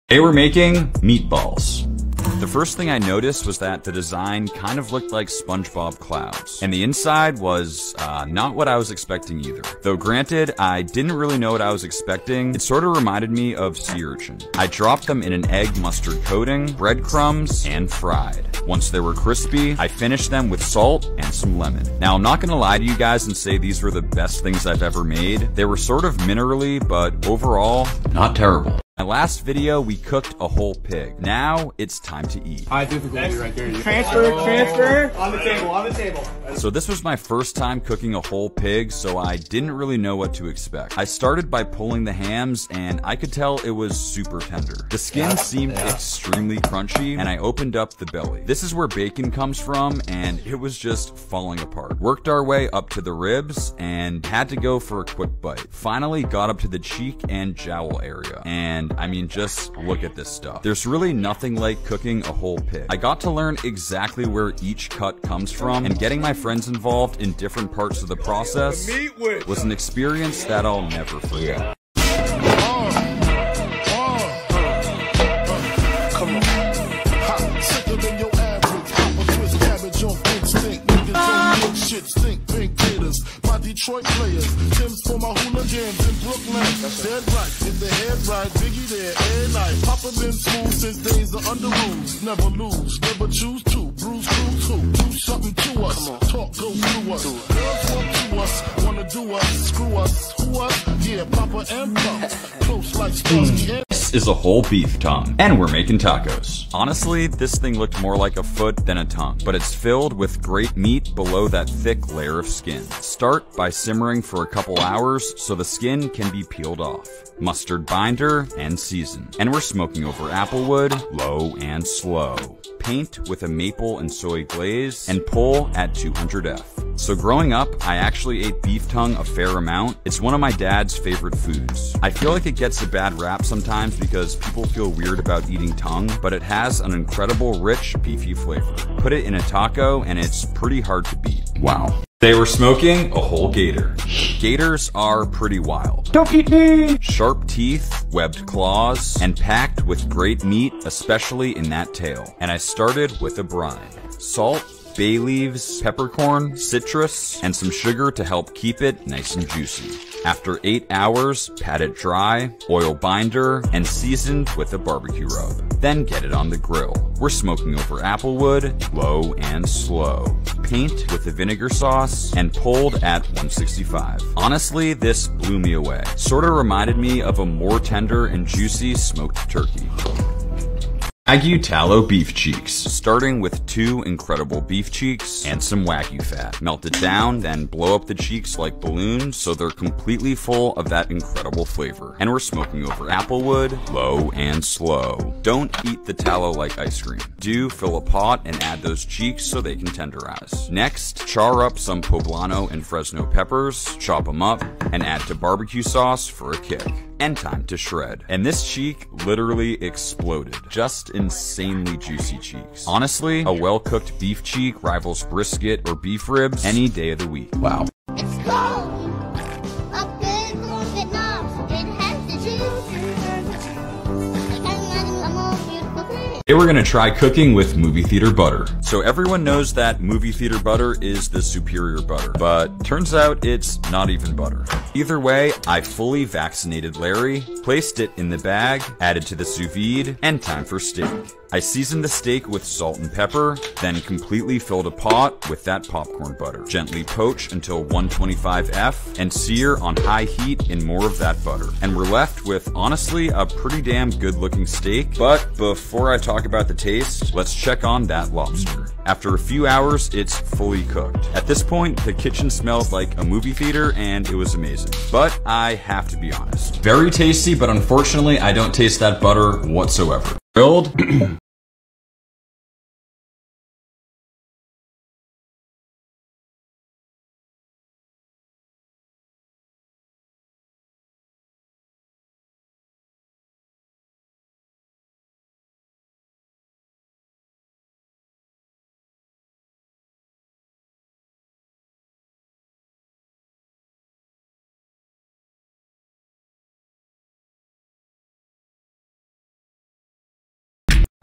They were making meatballs. The first thing I noticed was that the design kind of looked like SpongeBob clouds, and the inside was not what I was expecting either. Though granted, I didn't really know what I was expecting, it sort of reminded me of sea urchin. I dropped them in an egg mustard coating, breadcrumbs, and fried. Once they were crispy, I finished them with salt and some lemon. Now, I'm not gonna lie to you guys and say these were the best things I've ever made. They were sort of minerally, but overall, not terrible. My last video, we cooked a whole pig. Now, it's time to eat. I do the goalie right there. Transfer. On the table. So this was my first time cooking a whole pig, so I didn't really know what to expect. I started by pulling the hams, and I could tell it was super tender. The skin seemed extremely crunchy, and I opened up the belly. This is where bacon comes from, and it was just falling apart. Worked our way up to the ribs, and had to go for a quick bite. Finally got up to the cheek and jowl area, and I mean, just look at this stuff. There's really nothing like cooking a whole pig. I got to learn exactly where each cut comes from, and getting my friends involved in different parts of the process was an experience that I'll never forget. My Detroit players, Tim's for my hooligans in Brooklyn. Dead right, if the head right, Biggie there, every night. Papa been smooth since days of under rules. Never lose, never choose to. Bruise, cruise, who? Do something to us. Talk, go through us. Girls want to us, wanna do us, screw us, who us? Yeah, Papa and Pump. Close like Starsky. This is a whole beef tongue, and we're making tacos. Honestly, this thing looked more like a foot than a tongue, but it's filled with great meat below that thick layer of skin. Start by simmering for a couple hours so the skin can be peeled off. Mustard binder and season. And we're smoking over applewood, low and slow. Paint with a maple and soy glaze, and pull at 200F. So growing up, I actually ate beef tongue a fair amount. It's one of my dad's favorite foods. I feel like it gets a bad rap sometimes because people feel weird about eating tongue, but it has an incredible rich, beefy flavor. Put it in a taco and it's pretty hard to beat. Wow. They were smoking a whole gator. Gators are pretty wild. Don't eat me! Sharp teeth, webbed claws, and packed with great meat, especially in that tail. And I started with a brine. Salt, bay leaves, peppercorn, citrus, and some sugar to help keep it nice and juicy. After 8 hours, pat it dry, oil binder, and seasoned with a barbecue rub. Then get it on the grill. We're smoking over applewood, low and slow. Paint with a vinegar sauce, and pulled at 165. Honestly, this blew me away. Sorta reminded me of a more tender and juicy smoked turkey. Wagyu tallow beef cheeks, starting with 2 incredible beef cheeks and some Wagyu fat. Melt it down, then blow up the cheeks like balloons so they're completely full of that incredible flavor. And we're smoking over applewood, low and slow. Don't eat the tallow like ice cream. Do fill a pot and add those cheeks so they can tenderize. Next, char up some poblano and Fresno peppers, chop them up, and add to barbecue sauce for a kick. And time to shred. And this cheek literally exploded. Just insanely juicy cheeks. Honestly, a well-cooked beef cheek rivals brisket or beef ribs any day of the week. Wow. It's cold up there in Vietnam. It has the juice. I can't imagine a more beautiful thing. They were gonna try cooking with movie theater butter. So everyone knows that movie theater butter is the superior butter, but turns out it's not even butter. Either way, I fully vaccinated Larry, placed it in the bag, added to the sous vide, and time for steak. I seasoned the steak with salt and pepper, then completely filled a pot with that popcorn butter. Gently poach until 125F and sear on high heat in more of that butter. And we're left with, honestly, a pretty damn good looking steak. But before I talk about the taste, let's check on that lobster. After a few hours, it's fully cooked. At this point, the kitchen smelled like a movie theater and it was amazing. But I have to be honest. Very tasty, but unfortunately, I don't taste that butter whatsoever. Grilled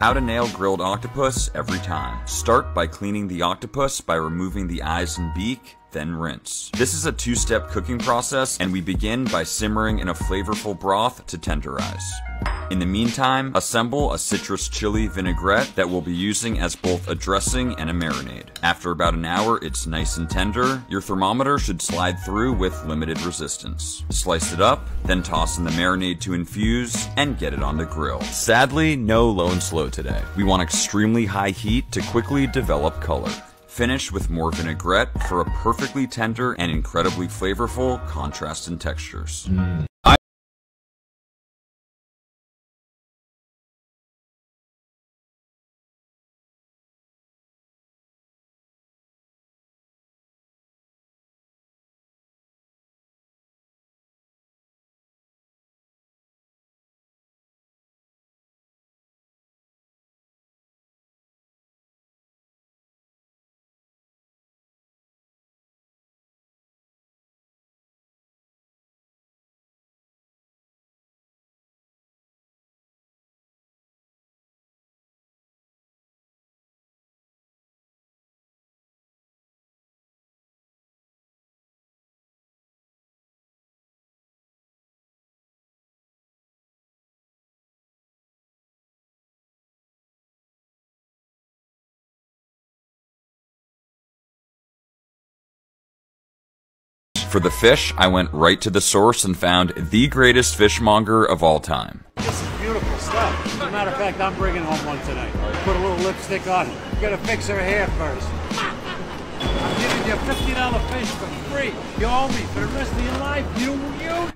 How to nail grilled octopus every time. Start by cleaning the octopus by removing the eyes and beak, then rinse. This is a two-step cooking process, and we begin by simmering in a flavorful broth to tenderize. In the meantime, assemble a citrus chili vinaigrette that we'll be using as both a dressing and a marinade. After about an hour, it's nice and tender. Your thermometer should slide through with limited resistance. Slice it up, then toss in the marinade to infuse, and get it on the grill. Sadly, no low and slow today. We want extremely high heat to quickly develop color. Finish with more vinaigrette for a perfectly tender and incredibly flavorful contrast in textures. For the fish, I went right to the source and found the greatest fishmonger of all time. This is beautiful stuff. As a matter of fact, I'm bringing home one tonight. Put a little lipstick on it. You gotta fix her hair first. I'm giving you a $50 fish for free. You owe me for the rest of your life. You.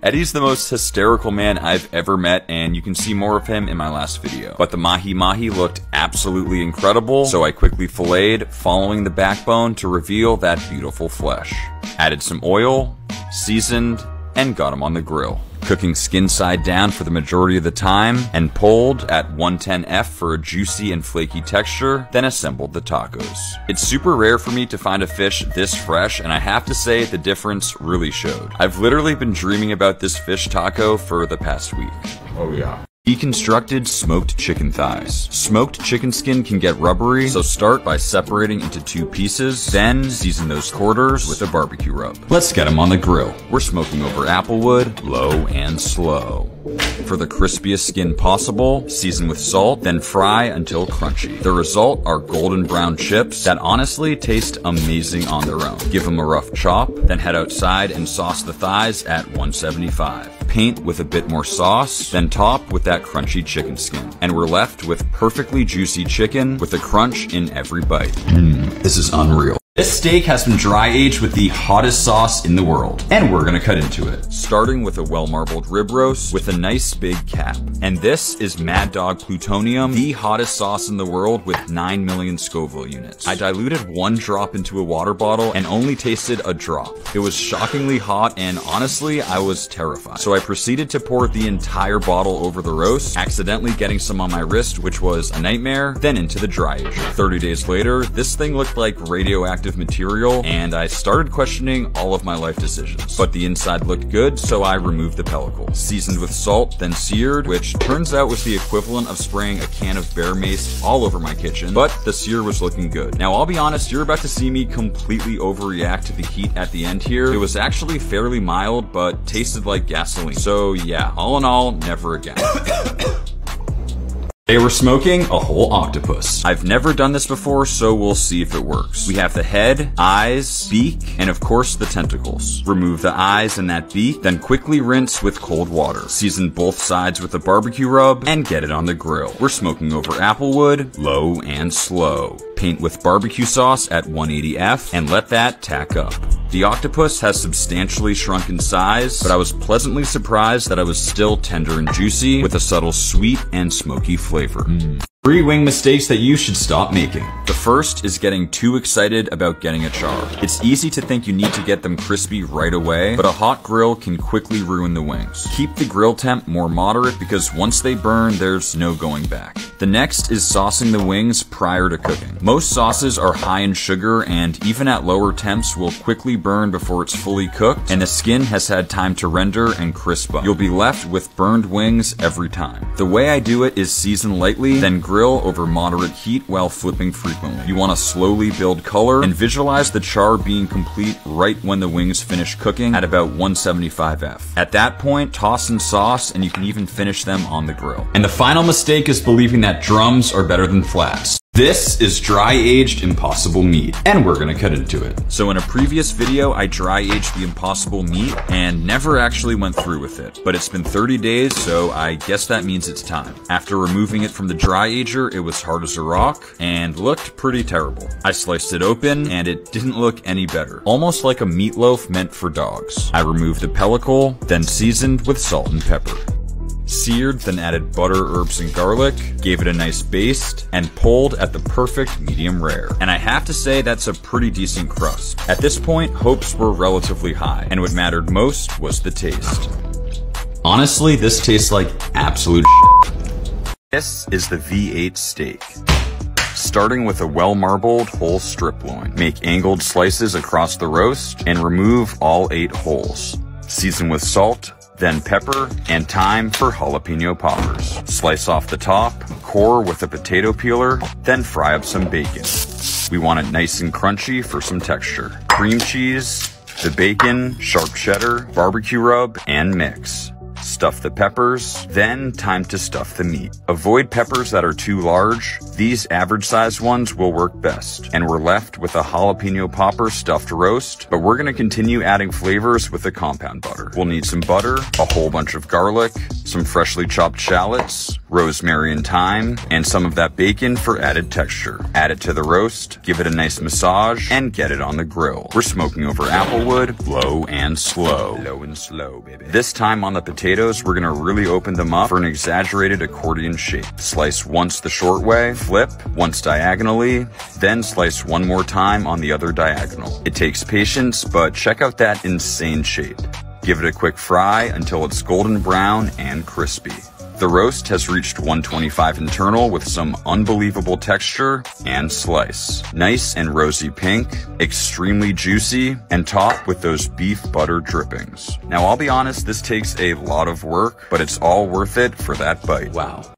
Eddie's the most hysterical man I've ever met, and you can see more of him in my last video. But the mahi-mahi looked absolutely incredible, so I quickly filleted, following the backbone to reveal that beautiful flesh. Added some oil, seasoned, and got him on the grill. Cooking skin side down for the majority of the time, and pulled at 110F for a juicy and flaky texture, then assembled the tacos. It's super rare for me to find a fish this fresh, and I have to say the difference really showed. I've literally been dreaming about this fish taco for the past week. Oh yeah. Deconstructed smoked chicken thighs. Smoked chicken skin can get rubbery, so start by separating into two pieces, then season those quarters with a barbecue rub. Let's get them on the grill. We're smoking over applewood, low and slow. For the crispiest skin possible, season with salt, then fry until crunchy. The result are golden brown chips that honestly taste amazing on their own. Give them a rough chop, then head outside and sauce the thighs at 175. Paint with a bit more sauce, then top with that crunchy chicken skin. And we're left with perfectly juicy chicken with a crunch in every bite. This is unreal. This steak has been dry aged with the hottest sauce in the world, and we're gonna cut into it. Starting with a well-marbled rib roast with a nice big cap. And this is Mad Dog Plutonium, the hottest sauce in the world with 9 million Scoville units. I diluted 1 drop into a water bottle and only tasted a drop. It was shockingly hot, and honestly, I was terrified. So I proceeded to pour the entire bottle over the roast, accidentally getting some on my wrist, which was a nightmare, then into the dry ager. 30 days later, this thing looked like radioactive material, and I started questioning all of my life decisions. But the inside looked good, so I removed the pellicle. Seasoned with salt, then seared, which turns out was the equivalent of spraying a can of bear mace all over my kitchen, but the sear was looking good. Now, I'll be honest, you're about to see me completely overreact to the heat at the end here. It was actually fairly mild, but tasted like gasoline. So yeah, all in all, never again. They were smoking a whole octopus. I've never done this before, so we'll see if it works. We have the head, eyes, beak, and of course the tentacles. Remove the eyes and that beak, then quickly rinse with cold water. Season both sides with a barbecue rub, and get it on the grill. We're smoking over applewood, low and slow. Paint with barbecue sauce at 180F, and let that tack up. The octopus has substantially shrunk in size, but I was pleasantly surprised that I was still tender and juicy with a subtle sweet and smoky flavor. 3 wing mistakes that you should stop making. The first is getting too excited about getting a char. It's easy to think you need to get them crispy right away, but a hot grill can quickly ruin the wings. Keep the grill temp more moderate because once they burn, there's no going back. The next is saucing the wings prior to cooking. Most sauces are high in sugar and even at lower temps will quickly burn before it's fully cooked and the skin has had time to render and crisp up. You'll be left with burned wings every time. The way I do it is season lightly, then grill grill over moderate heat while flipping frequently. You want to slowly build color and visualize the char being complete right when the wings finish cooking at about 175F. At that point, toss in sauce and you can even finish them on the grill. And the final mistake is believing that drums are better than flats. This is dry-aged Impossible meat, and we're gonna cut into it. So in a previous video, I dry-aged the Impossible meat and never actually went through with it. But it's been 30 days, so I guess that means it's time. After removing it from the dry-ager, it was hard as a rock and looked pretty terrible. I sliced it open, and it didn't look any better. Almost like a meatloaf meant for dogs. I removed the pellicle, then seasoned with salt and pepper. Seared, then added butter, herbs, and garlic, gave it a nice baste, and pulled at the perfect medium rare. And I have to say that's a pretty decent crust. At this point, hopes were relatively high, and what mattered most was the taste. Honestly, this tastes like absolute shit. This is the V8 steak. Starting with a well-marbled whole strip loin. Make angled slices across the roast, and remove all 8 holes. Season with salt, then pepper and thyme for jalapeno poppers. Slice off the top, core with a potato peeler, then fry up some bacon. We want it nice and crunchy for some texture. Cream cheese, the bacon, sharp cheddar, barbecue rub, and mix. Stuff the peppers, then time to stuff the meat. Avoid peppers that are too large. These average-sized ones will work best. And we're left with a jalapeno popper stuffed roast, but we're gonna continue adding flavors with the compound butter. We'll need some butter, a whole bunch of garlic, some freshly chopped shallots, rosemary and thyme, and some of that bacon for added texture. Add it to the roast, give it a nice massage, and get it on the grill. We're smoking over applewood, low and slow. Low and slow, baby. This time on the potatoes, we're gonna really open them up for an exaggerated accordion shape. Slice once the short way, flip once diagonally, then slice one more time on the other diagonal. It takes patience, but check out that insane shape. Give it a quick fry until it's golden brown and crispy. The roast has reached 125 internal with some unbelievable texture and slice. Nice and rosy pink, extremely juicy, and topped with those beef butter drippings. Now I'll be honest, this takes a lot of work, but it's all worth it for that bite. Wow.